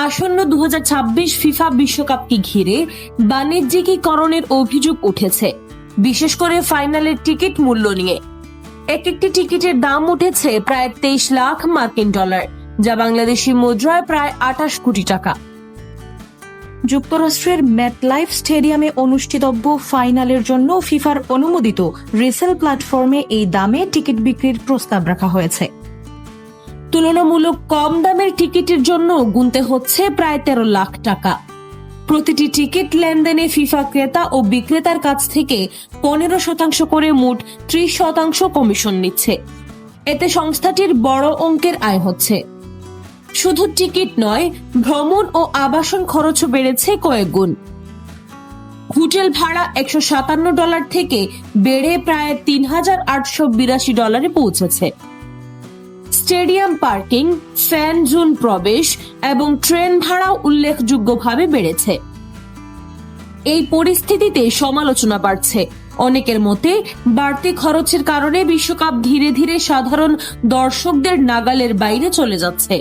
আসন্ন 2026 ফিফা বিশ্বকাপকে ঘিরে বাণিজ্যিকীকরণের অভিযোগ উঠেছে, বিশেষ করে ফাইনালের টিকিট মূল্য নিয়ে। একটি টিকিটের দাম উঠেছে প্রায় 23 লাখ মার্কিন ডলার, যা বাংলাদেশি মুদ্রায় প্রায় 28 কোটি টাকা। যুক্তরাষ্ট্রের ম্যাটলাইফ স্টেডিয়ামে অনুষ্ঠিতব্য ফাইনালের জন্য ফিফার অনুমোদিত রিসেল প্ল্যাটফর্মে এই দামে টিকিট বিক্রির প্রস্তাব রাখা হয়েছে। তুলনামূলক কম দামের টিকিটের জন্য গুনতে হচ্ছে প্রায় 13 লাখ টাকা। প্রতিটি টিকিট লেনদেনে ফিফা ক্রেতা ও বিক্রেতার কাছ থেকে 15% করে মোট 30% কমিশন নিচ্ছে। এতে সংস্থাটির বড় অঙ্কের আয় হচ্ছে। শুধু টিকিট নয়, ভ্রমণ ও আবাসন খরচও বেড়েছে কয়েক গুণ। হোটেল ভাড়া $157 থেকে বেড়ে প্রায় $3,882 পৌঁছেছে। স্টেডিয়াম পার্কিং, ফ্যান জোন প্রবেশ এবং ট্রেন ভাড়াও উল্লেখযোগ্যভাবে বেড়েছে। এই পরিস্থিতিতে সমালোচনা বাড়ছে। অনেকের মতে, বাড়তি খরচের কারণে বিশ্বকাপ ধীরে ধীরে সাধারণ দর্শকদের নাগালের বাইরে চলে যাচ্ছে।